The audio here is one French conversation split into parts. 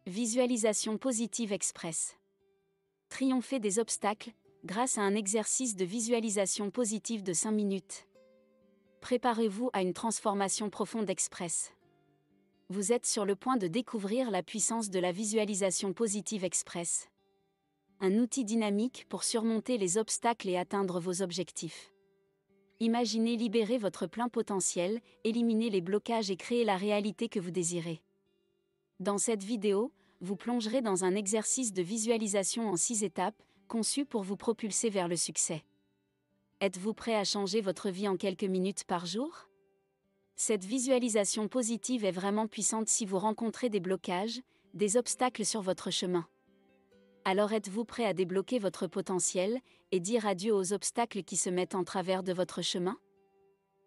Visualisation positive express. Triompher des obstacles, grâce à un exercice de visualisation positive de 5 minutes. Préparez-vous à une transformation profonde express. Vous êtes sur le point de découvrir la puissance de la visualisation positive express. Un outil dynamique pour surmonter les obstacles et atteindre vos objectifs. Imaginez libérer votre plein potentiel, éliminer les blocages et créer la réalité que vous désirez. Dans cette vidéo, vous plongerez dans un exercice de visualisation en 6 étapes, conçu pour vous propulser vers le succès. Êtes-vous prêt à changer votre vie en quelques minutes par jour? Cette visualisation positive est vraiment puissante si vous rencontrez des blocages, des obstacles sur votre chemin. Alors êtes-vous prêt à débloquer votre potentiel et dire adieu aux obstacles qui se mettent en travers de votre chemin?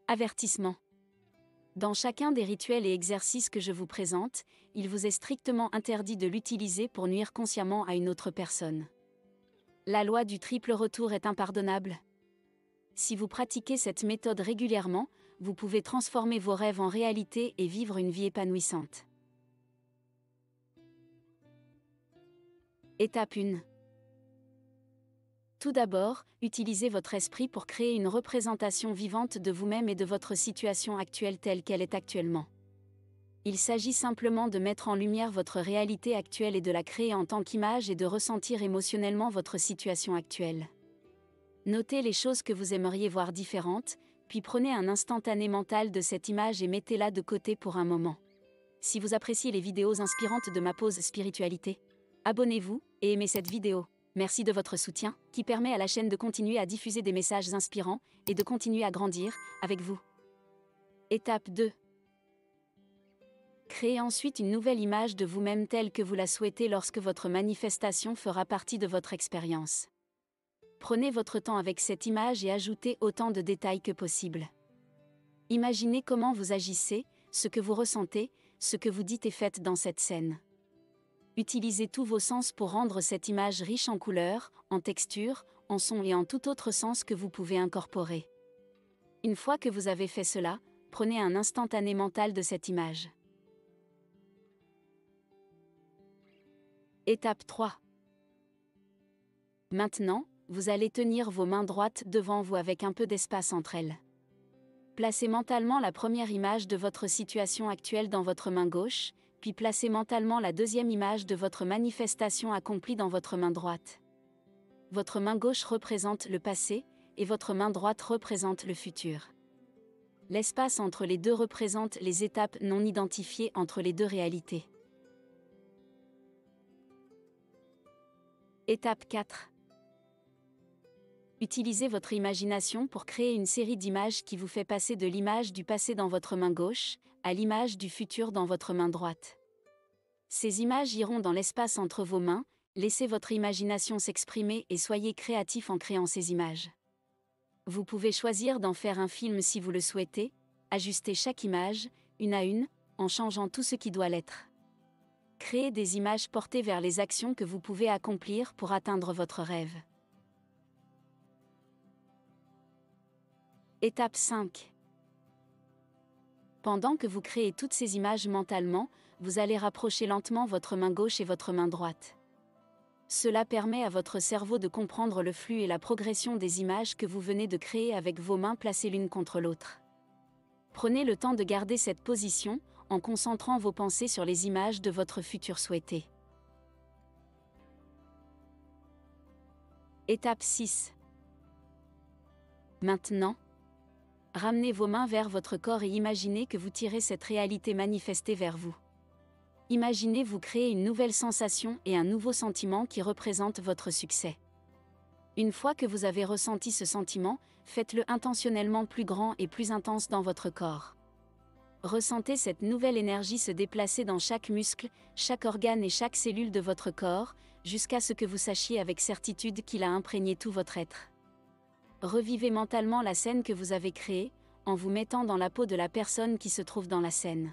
Avertissement. Dans chacun des rituels et exercices que je vous présente, il vous est strictement interdit de l'utiliser pour nuire consciemment à une autre personne. La loi du triple retour est impardonnable. Si vous pratiquez cette méthode régulièrement, vous pouvez transformer vos rêves en réalité et vivre une vie épanouissante. Étape 1. Tout d'abord, utilisez votre esprit pour créer une représentation vivante de vous-même et de votre situation actuelle telle qu'elle est actuellement. Il s'agit simplement de mettre en lumière votre réalité actuelle et de la créer en tant qu'image et de ressentir émotionnellement votre situation actuelle. Notez les choses que vous aimeriez voir différentes, puis prenez un instantané mental de cette image et mettez-la de côté pour un moment. Si vous appréciez les vidéos inspirantes de ma pause spiritualité, abonnez-vous et aimez cette vidéo. Merci de votre soutien, qui permet à la chaîne de continuer à diffuser des messages inspirants et de continuer à grandir avec vous. Étape 2. Créez ensuite une nouvelle image de vous-même telle que vous la souhaitez lorsque votre manifestation fera partie de votre expérience. Prenez votre temps avec cette image et ajoutez autant de détails que possible. Imaginez comment vous agissez, ce que vous ressentez, ce que vous dites et faites dans cette scène. Utilisez tous vos sens pour rendre cette image riche en couleurs, en textures, en sons et en tout autre sens que vous pouvez incorporer. Une fois que vous avez fait cela, prenez un instantané mental de cette image. Étape 3. Maintenant, vous allez tenir vos mains droites devant vous avec un peu d'espace entre elles. Placez mentalement la première image de votre situation actuelle dans votre main gauche, puis placez mentalement la deuxième image de votre manifestation accomplie dans votre main droite. Votre main gauche représente le passé, et votre main droite représente le futur. L'espace entre les deux représente les étapes non identifiées entre les deux réalités. Étape 4. Utilisez votre imagination pour créer une série d'images qui vous fait passer de l'image du passé dans votre main gauche, à l'image du futur dans votre main droite. Ces images iront dans l'espace entre vos mains, laissez votre imagination s'exprimer et soyez créatif en créant ces images. Vous pouvez choisir d'en faire un film si vous le souhaitez, ajuster chaque image, une à une, en changeant tout ce qui doit l'être. Créez des images portées vers les actions que vous pouvez accomplir pour atteindre votre rêve. Étape 5. Pendant que vous créez toutes ces images mentalement, vous allez rapprocher lentement votre main gauche et votre main droite. Cela permet à votre cerveau de comprendre le flux et la progression des images que vous venez de créer avec vos mains placées l'une contre l'autre. Prenez le temps de garder cette position, en concentrant vos pensées sur les images de votre futur souhaité. Étape 6. Maintenant, ramenez vos mains vers votre corps et imaginez que vous tirez cette réalité manifestée vers vous. Imaginez vous créer une nouvelle sensation et un nouveau sentiment qui représente votre succès. Une fois que vous avez ressenti ce sentiment, faites-le intentionnellement plus grand et plus intense dans votre corps. Ressentez cette nouvelle énergie se déplacer dans chaque muscle, chaque organe et chaque cellule de votre corps, jusqu'à ce que vous sachiez avec certitude qu'il a imprégné tout votre être. Revivez mentalement la scène que vous avez créée, en vous mettant dans la peau de la personne qui se trouve dans la scène.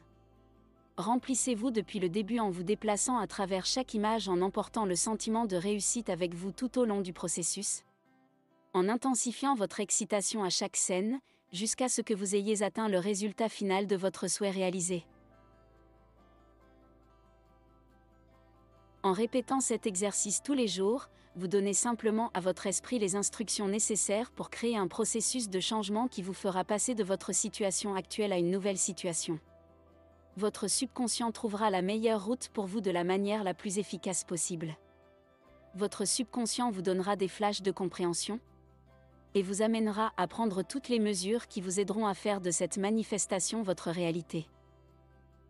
Remplissez-vous depuis le début en vous déplaçant à travers chaque image en emportant le sentiment de réussite avec vous tout au long du processus. En intensifiant votre excitation à chaque scène, jusqu'à ce que vous ayez atteint le résultat final de votre souhait réalisé. En répétant cet exercice tous les jours, vous donnez simplement à votre esprit les instructions nécessaires pour créer un processus de changement qui vous fera passer de votre situation actuelle à une nouvelle situation. Votre subconscient trouvera la meilleure route pour vous de la manière la plus efficace possible. Votre subconscient vous donnera des flashs de compréhension et vous amènera à prendre toutes les mesures qui vous aideront à faire de cette manifestation votre réalité.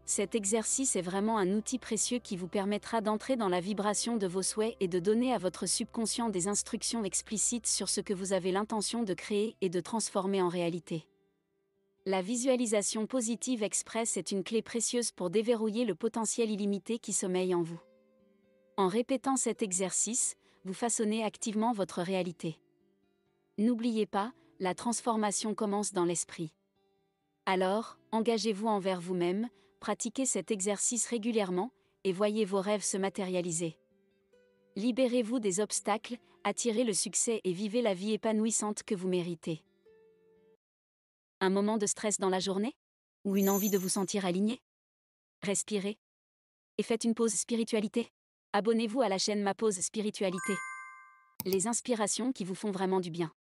Cet exercice est vraiment un outil précieux qui vous permettra d'entrer dans la vibration de vos souhaits et de donner à votre subconscient des instructions explicites sur ce que vous avez l'intention de créer et de transformer en réalité. La visualisation positive express est une clé précieuse pour déverrouiller le potentiel illimité qui sommeille en vous. En répétant cet exercice, vous façonnez activement votre réalité. N'oubliez pas, la transformation commence dans l'esprit. Alors, engagez-vous envers vous-même, pratiquez cet exercice régulièrement, et voyez vos rêves se matérialiser. Libérez-vous des obstacles, attirez le succès et vivez la vie épanouissante que vous méritez. Un moment de stress dans la journée? Ou une envie de vous sentir aligné? Respirez. Et faites une pause spiritualité. Abonnez-vous à la chaîne Ma Pause Spiritualité. Les inspirations qui vous font vraiment du bien.